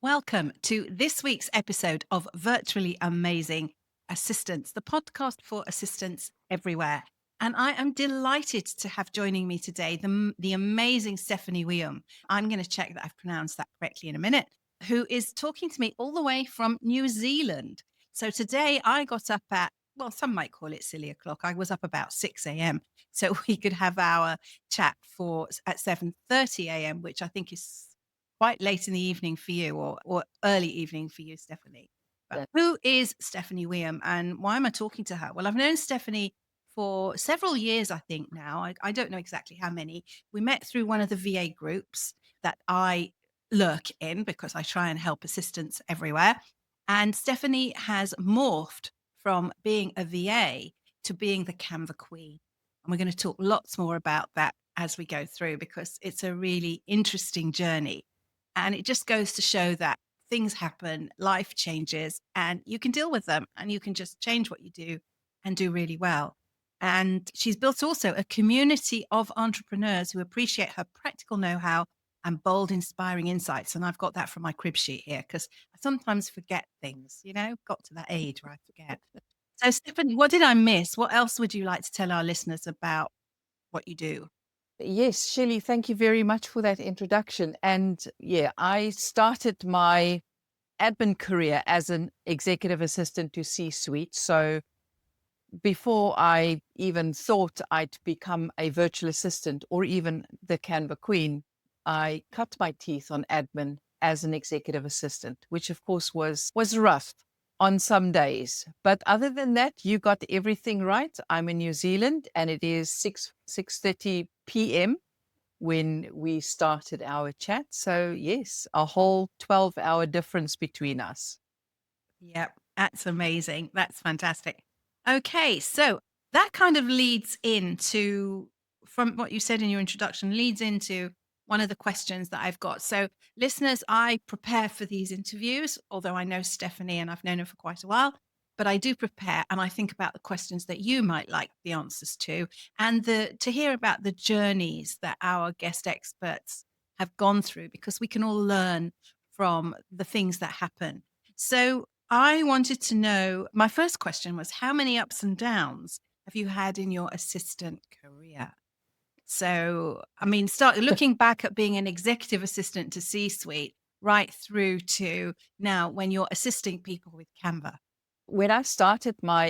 Welcome to this week's episode of Virtually Amazing Assistants, the podcast for assistants everywhere. And I am delighted to have joining me today the amazing Stephanie Wium. I'm going to check that I've pronounced that correctly in a minute, who is talking to me all the way from New Zealand. So today I got up at, well, some might call it silly o'clock. I was up about 6 a.m. so we could have our chat at 7:30 a.m., which I think is quite late in the evening for you or early evening for you, Stephanie. But That who is Stephanie Wium and why am I talking to her? Well, I've known Stephanie for several years, I think now. I don't know exactly how many. We met through one of the VA groups that I lurk in because I try and help assistants everywhere. And Stephanie has morphed from being a VA to being the Canva queen. And we're going to talk lots more about that as we go through because it's a really interesting journey. And it just goes to show that things happen, life changes, and you can deal with them and you can just change what you do and do really well. And she's built also a community of entrepreneurs who appreciate her practical know how and bold, inspiring insights. And I've got that from my crib sheet here because I sometimes forget things, got to that age where I forget. So, Stephanie, what did I miss? What else would you like to tell our listeners about what you do? Yes, Shelley, thank you very much for that introduction. And yeah, I started my admin career as an executive assistant to C-suite. So before I even thought I'd become a virtual assistant or even the Canva queen, I cut my teeth on admin as an executive assistant, which of course was rough on some days. But other than that, you got everything right. I'm in New Zealand and it is 6:30 p.m. when we started our chat. So yes, a whole 12-hour difference between us. Yep, that's amazing. That's fantastic. Okay, so that kind of leads into, from what you said in your introduction, leads into one of the questions that I've got. So, listeners, I prepare for these interviews, although I know Stephanie and I've known her for quite a while, but I do prepare and I think about the questions that you might like the answers to and to hear about the journeys that our guest experts have gone through because we can all learn from the things that happen. So, I wanted to know, my first question was how many ups and downs have you had in your assistant career? So, I mean, start looking back at being an executive assistant to C-suite right through to now when you're assisting people with Canva. When I started my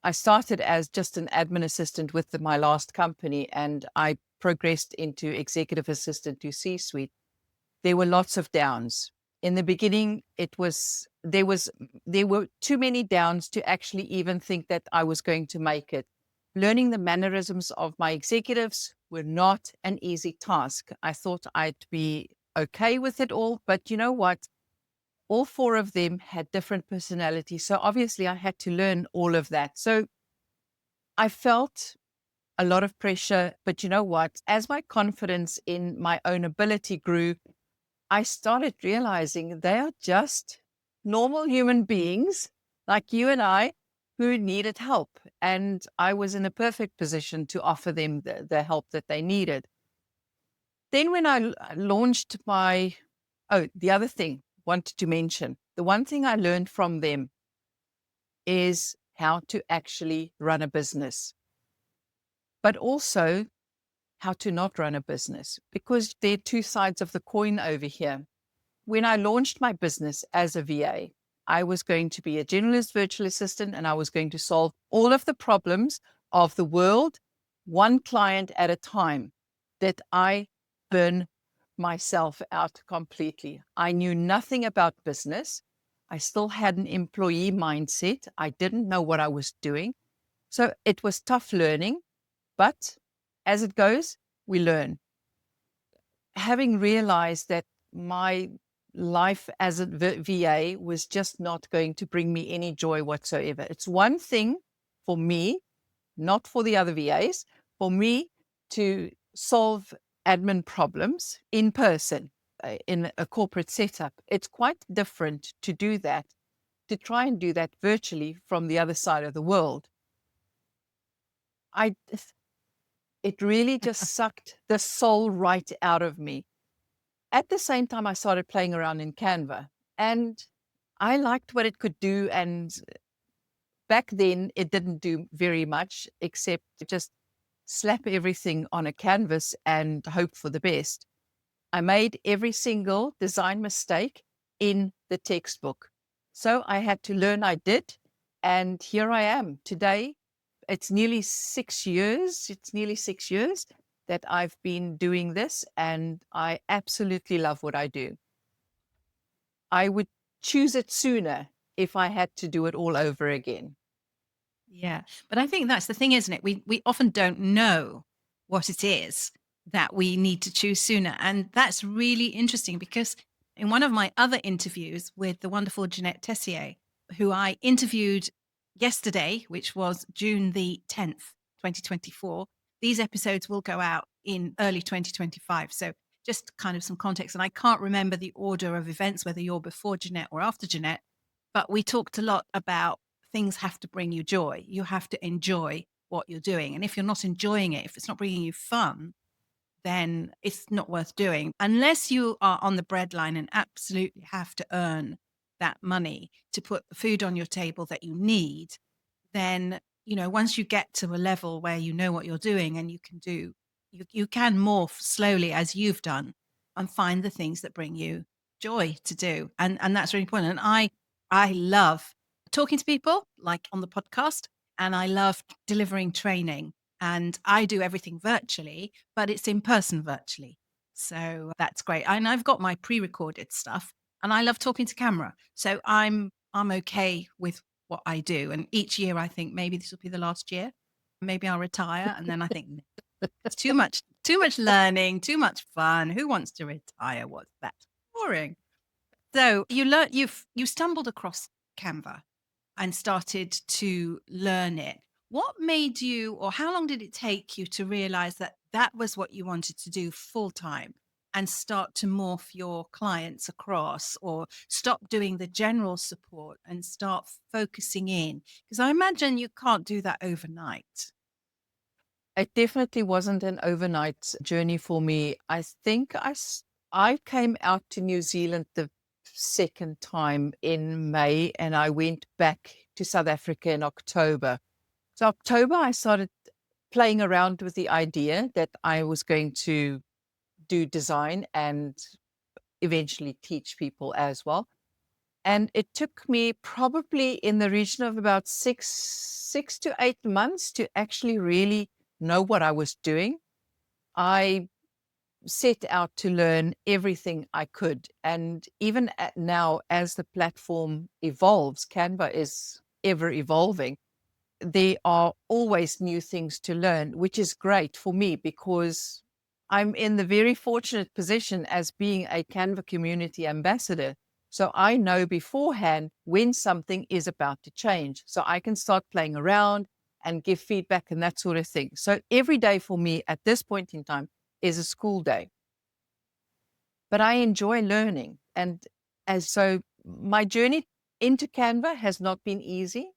I started as just an admin assistant with my last company and I progressed into executive assistant to C-suite. There were lots of downs. In the beginning, there were too many downs to actually even think that I was going to make it. Learning the mannerisms of my executives were not an easy task. I thought I'd be okay with it all, but you know what? All four of them had different personalities. So obviously I had to learn all of that. So I felt a lot of pressure, but you know what? As my confidence in my own ability grew, I started realizing they are just normal human beings like you and I who needed help. And I was in a perfect position to offer them the help that they needed. Then when launched the other thing wanted to mention, the one thing I learned from them is how to actually run a business, but also how to not run a business because there are two sides of the coin over here. When I launched my business as a VA, I was going to be a generalist virtual assistant and I was going to solve all of the problems of the world, one client at a time, that I burn myself out completely. I knew nothing about business. I still had an employee mindset. I didn't know what I was doing. So it was tough learning, but as it goes, we learn. Having realized that my life as a VA was just not going to bring me any joy whatsoever. It's one thing for me, not for the other VAs, for me to solve admin problems in person in a corporate setup. It's quite different to do that, to try and do that virtually from the other side of the world. I It really just sucked the soul right out of me. At the same time, I started playing around in Canva, and I liked what it could do. And back then, it didn't do very much except just slap everything on a canvas and hope for the best. I made every single design mistake in the textbook. So I had to learn, I did. And here I am today. It's nearly 6 years that I've been doing this, and I absolutely love what I do. I would choose it sooner if I had to do it all over again. Yeah, but I think that's the thing, isn't it? We often don't know what it is that we need to choose sooner, and that's really interesting because in one of my other interviews with the wonderful Jeanette Tessier, who I interviewed yesterday, which was June the 10th, 2024, these episodes will go out in early 2025. So just kind of some context, and I can't remember the order of events, whether you're before Jeanette or after Jeanette, but we talked a lot about things have to bring you joy. You have to enjoy what you're doing. And if you're not enjoying it, if it's not bringing you fun, then it's not worth doing. Unless you are on the breadline and absolutely have to earn that money to put the food on your table that you need, then, once you get to a level where you know what you're doing and you can morph slowly as you've done and find the things that bring you joy to do. And that's really important. And I love talking to people like on the podcast, and I love delivering training. And I do everything virtually, but it's in person virtually. So that's great. And I've got my pre-recorded stuff, and I love talking to camera. So I'm okay with what I do. And each year I think maybe this will be the last year. Maybe I'll retire. And then I think, "No, it's too much learning, too much fun. Who wants to retire? What's that? Boring." So you stumbled across Canva and started to learn it. What made you, or how long did it take you to realize that that was what you wanted to do full time and start to morph your clients across, or stop doing the general support and start focusing in? Because I imagine you can't do that overnight. It definitely wasn't an overnight journey for me. I think I came out to New Zealand the second time in May, and I went back to South Africa in October. So October, I started playing around with the idea that I was going to do design and eventually teach people as well. And it took me probably in the region of about 6 to 8 months to actually really know what I was doing. I set out to learn everything I could. And even now, as the platform evolves, Canva is ever evolving. There are always new things to learn, which is great for me because I'm in the very fortunate position as being a Canva community ambassador. So I know beforehand when something is about to change. So I can start playing around and give feedback and that sort of thing. So every day for me at this point in time is a school day. But I enjoy learning. And as so my journey into Canva has not been easy.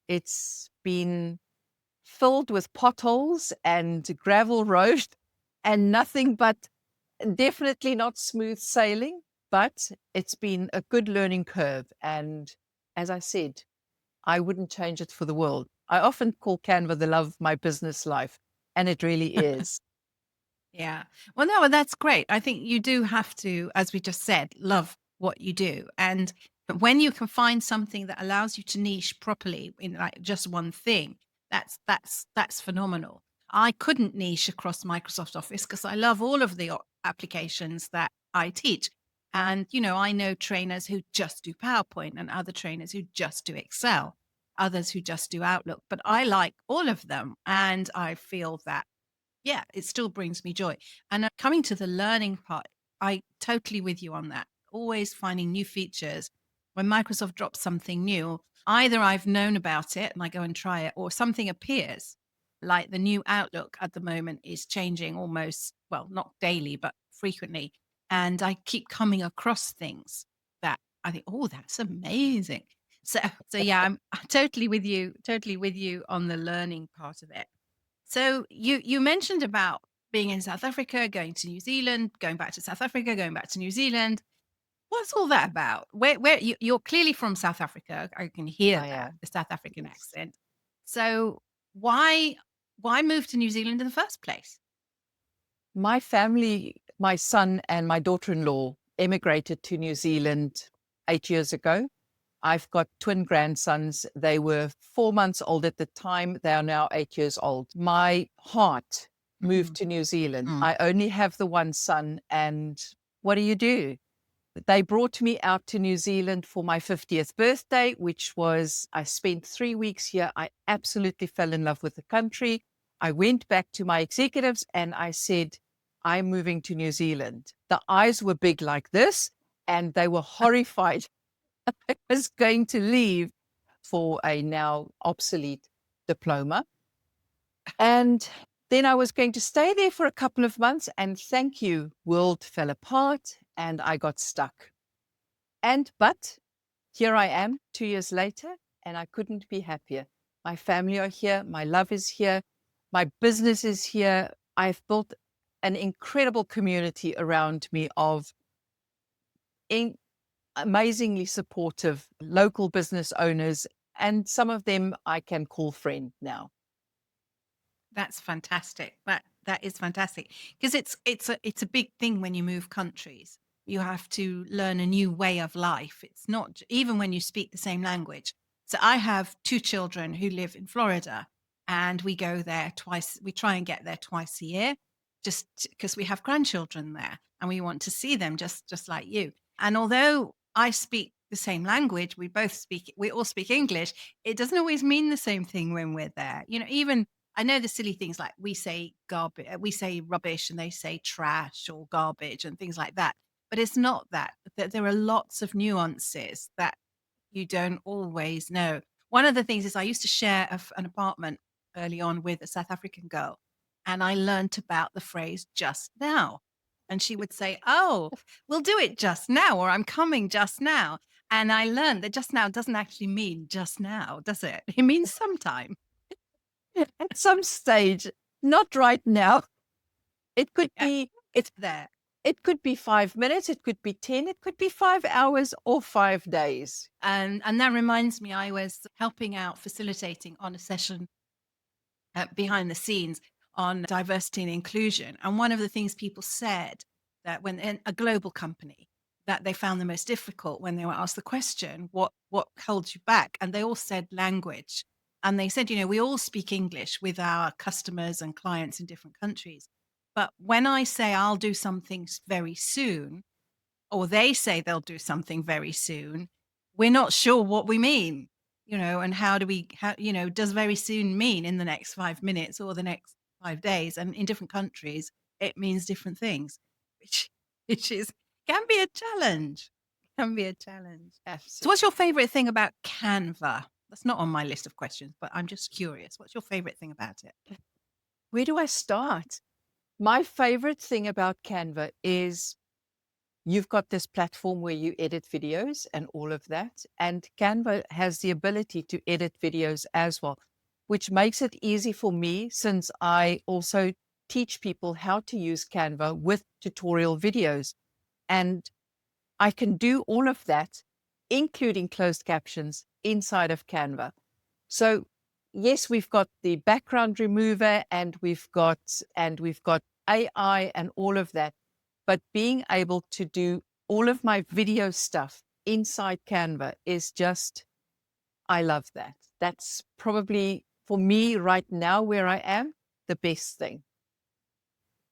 It's been filled with potholes and gravel road and nothing but definitely not smooth sailing, but it's been a good learning curve. And as I said, I wouldn't change it for the world. I often call Canva the love of my business life, and it really is. Yeah. Well, no, that's great. I think you do have to, as we just said, love what you do. And when you can find something that allows you to niche properly in like just one thing, that's phenomenal. I couldn't niche across Microsoft Office because I love all of the applications that I teach. And I know trainers who just do PowerPoint and other trainers who just do Excel, others who just do Outlook, but I like all of them. And I feel that, yeah, it still brings me joy. And coming to the learning part, I totally with you on that. Always finding new features. When Microsoft drops something new, either I've known about it and I go and try it, or something appears. Like the new Outlook at the moment is changing almost, well, not daily, but frequently. And I keep coming across things that I think, oh, that's amazing. So yeah, I'm totally with you on the learning part of it. So you mentioned about being in South Africa, going to New Zealand, going back to South Africa, going back to New Zealand. What's all that about? Where you're clearly from South Africa. I can hear I that, am. the South African Yes. accent. So why why move to New Zealand in the first place? My family, my son and my daughter-in-law emigrated to New Zealand 8 years ago. I've got twin grandsons. They were 4 months old at the time. They are now 8 years old. My heart moved Mhm. to New Zealand. Mm. I only have the one son. And what do? They brought me out to New Zealand for my 50th birthday, which was, I spent 3 weeks here. I absolutely fell in love with the country. I went back to my executives and I said, I'm moving to New Zealand. The eyes were big like this, and they were horrified I was going to leave for a now obsolete diploma. And then I was going to stay there for a couple of months. And thank you, world fell apart and I got stuck. But here I am 2 years later, and I couldn't be happier. My family are here, my love is here, my business is here. I've built an incredible community around me of in, amazingly supportive local business owners, and some of them I can call friend now. That's fantastic. That is fantastic because it's a big thing when you move countries. You have to learn a new way of life. It's not even when you speak the same language. So I have two children who live in Florida, and we go there twice. We try and get there twice a year, just because we have grandchildren there, and we want to see them just like you. And although I speak the same language, we all speak English. It doesn't always mean the same thing when we're there. Even I know the silly things like we say garbage, we say rubbish, and they say trash or garbage and things like that. But it's not that. There are lots of nuances that you don't always know. One of the things is I used to share an apartment early on with a South African girl, and I learnt about the phrase just now. And she would say, "Oh, we'll do it just now," or "I'm coming just now." And I learned that just now doesn't actually mean just now, does it? It means sometime. At some stage, not right now. It could Yeah, be it's there. it could be 5 minutes, it could be 10, it could be 5 hours or 5 days. And that reminds me, I was helping out facilitating on a session behind the scenes on diversity and inclusion. And one of the things people said that when in a global company that they found the most difficult when they were asked the question, what holds you back? And they all said language. And they said, we all speak English with our customers and clients in different countries. But when I say I'll do something very soon, or they say they'll do something very soon, we're not sure what we mean, and does very soon mean in the next 5 minutes or the next 5 days? And in different countries, it means different things, which, which is, can be a challenge. Can be a challenge. So, what's Absolutely. your favorite thing about Canva? That's not on my list of questions, but I'm just curious. What's your favorite thing about it? Where do I start? My favorite thing about Canva is you've got this platform where you edit videos and all of that. And Canva has the ability to edit videos as well, which makes it easy for me since I also teach people how to use Canva with tutorial videos. And I can do all of that, including closed captions inside of Canva. So yes, we've got the background remover and we've got AI and all of that. But being able to do all of my video stuff inside Canva is just, I love that. That's probably for me right now where I am, the best thing.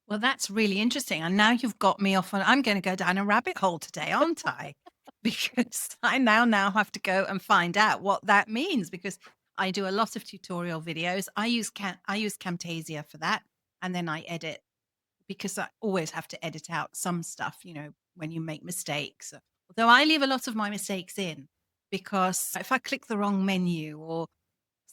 Well, that's really interesting. And now you've got me off on, I'm going to go down a rabbit hole today, aren't I? Because I now have to go and find out what that means because I do a lot of tutorial videos. I use Camtasia for that, and then I edit because I always have to edit out some stuff, when you make mistakes. Although I leave a lot of my mistakes in because if I click the wrong menu or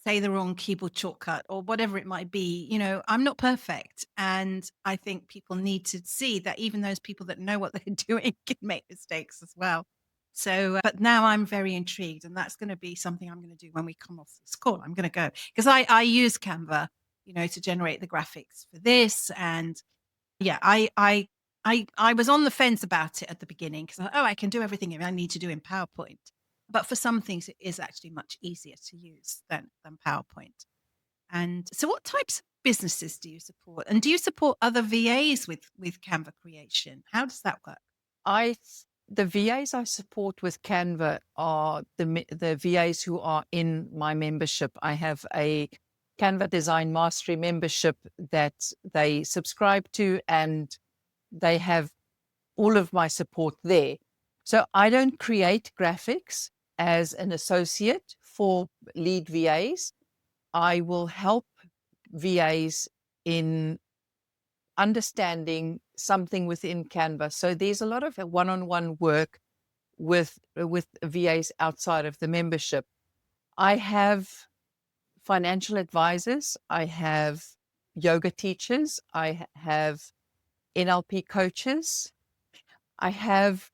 say the wrong keyboard shortcut or whatever it might be, I'm not perfect. And I think people need to see that even those people that know what they're doing can make mistakes as well. So, but now I'm very intrigued, and that's going to be something I'm going to do when we come off this call. I'm going to go because I use Canva, to generate the graphics for this. And Yeah, I was on the fence about it at the beginning because, oh, I can do everything I need to do in PowerPoint. But for some things, it is actually much easier to use than PowerPoint. And so what types of businesses do you support? And do you support other VAs with Canva creation? How does that work? The VAs I support with Canva are the VAs who are in my membership. I have a Canva Design Mastery membership that they subscribe to, and they have all of my support there. So I don't create graphics as an associate for lead VAs. I will help VAs in understanding something within Canva. So there's a lot of one-on-one work with VAs outside of the membership. I have financial advisors, I have yoga teachers, I have NLP coaches, I have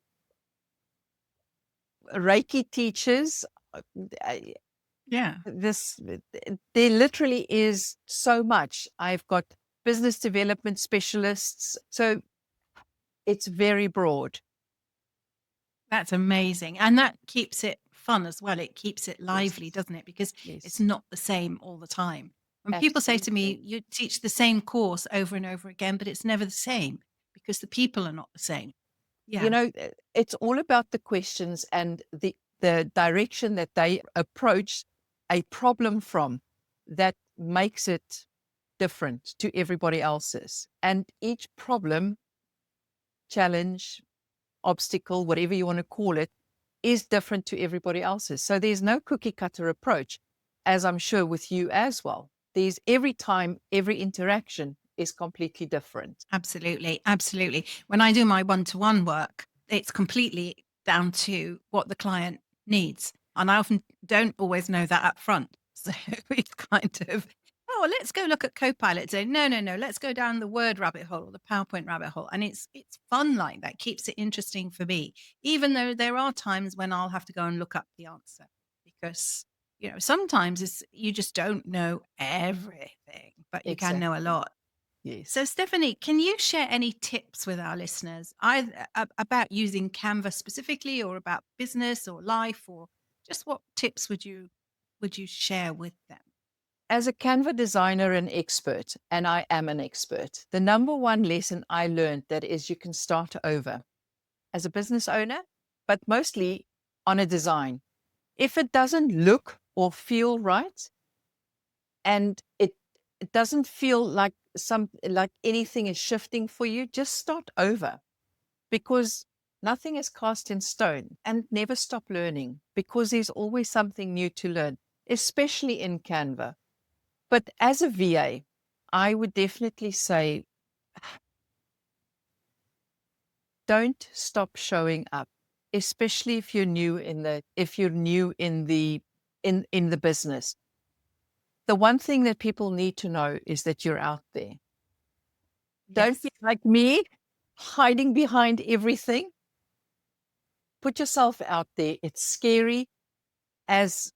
Reiki teachers. I- Yeah. This there literally is so much. I've got business development specialists. So it's very broad. That's amazing. And that keeps it fun as well. It keeps it Yes. lively, doesn't it? Because it's Yes. not the same all the time. When people say to me, Absolutely. you teach the same course over and over again, but it's never the same because the people are not the same. You Yeah, know, it's all about the questions and the direction that they approach a problem from that makes it different to everybody else's. And each problem, challenge, obstacle, whatever you want to call it, is different to everybody else's. So there's no cookie cutter approach, as I'm sure with you as well. There's every time, every interaction is completely different. absolutely. Absolutely. When I do my one-to-one work, it's completely down to what the client needs. And I often don't always know that up front. So it's kind of, oh, let's go look at Copilot today. No, no, no. Let's go down the word rabbit hole or the PowerPoint rabbit hole. And it's fun like that. Keeps it interesting for me, even though there are times when I'll have to go and look up the answer because sometimes you just don't know everything, but you can know a Exactly. lot. So, Yes. Stephanie, can you share any tips with our listeners, either about using Canva specifically, or about business or life, or just what tips would you share with them? As a Canva designer and expert, and I am an expert, the number one lesson I learned that is you can start over as a business owner, but mostly on a design. If it doesn't look or feel right, and it doesn't feel like anything is shifting for you, just start over, because nothing is cast in stone, and never stop learning, because there's always something new to learn, especially in Canva. But as a VA, I would definitely say don't stop showing up, especially if you're new in the business. The one thing that people need to know is that you're out there. Don't be Yes. like me, hiding behind everything. Put yourself out there. It's scary, as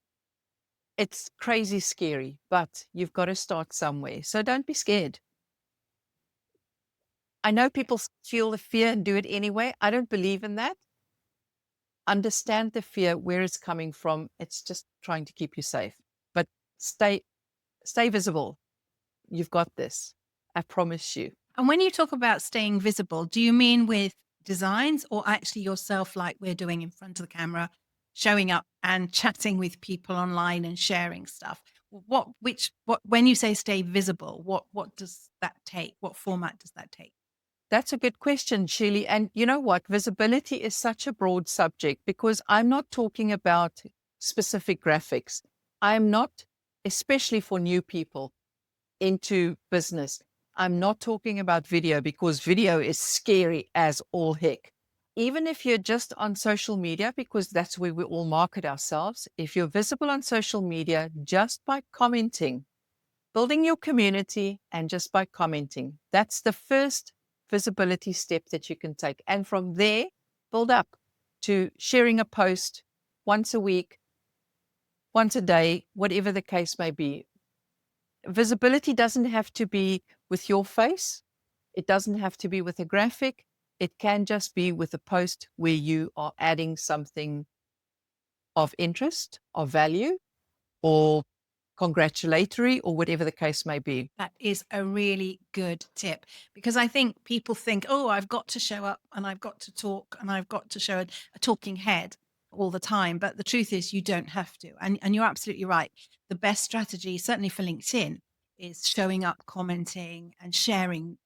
it's crazy scary, but you've got to start somewhere. So don't be scared. I know Yeah. people feel the fear and do it anyway. I don't believe in that. Understand the fear, where it's coming from. It's just trying to keep you safe. But stay stay visible. You've got this. I promise you. And when you talk about staying visible, do you mean with designs or actually yourself, like we're doing in front of the camera, showing up and chatting with people online and sharing stuff? When you say stay visible, what does that take? What format does that take? That's a good question, Shirley. And you know what? Visibility is such a broad subject, because I'm not talking about specific graphics. I'm not, especially for new people into business, I'm not talking about video, because video is scary as all heck. Even if you're just on social media, because that's where we all market ourselves, if you're visible on social media just by commenting, building your community, and just by commenting, that's the first visibility step that you can take. And from there, build up to sharing a post once a week, once a day, whatever the case may be. Visibility doesn't have to be with your face. It doesn't have to be with a graphic. It can just be with a post where you are adding something of interest, of value, or congratulatory, or whatever the case may be. That is a really good tip because I think people think, oh, I've got to show up and I've got to talk and I've got to show a talking head all the time. But the truth is, you don't have to. And you're absolutely right. The best strategy, certainly for LinkedIn, is showing up, commenting, and sharing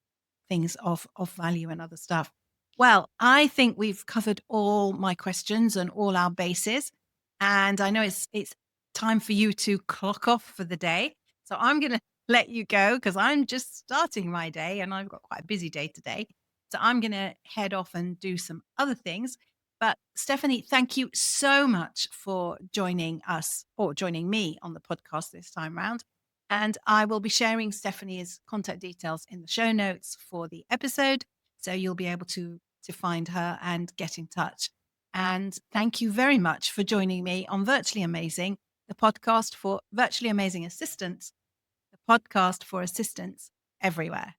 things of value and other stuff. Well, I think we've covered all my questions and all our bases. And I know it's time for you to clock off for the day. So I'm going to let you go because I'm just starting my day and I've got quite a busy day today. So I'm going to head off and do some other things. But Stephanie, thank you so much for joining us or joining me on the podcast this time round. And I will be sharing Stephanie's contact details in the show notes for the episode. So you'll be able to find her and get in touch. And thank you very much for joining me on Virtually Amazing, the podcast for virtually amazing assistants, the podcast for assistants everywhere.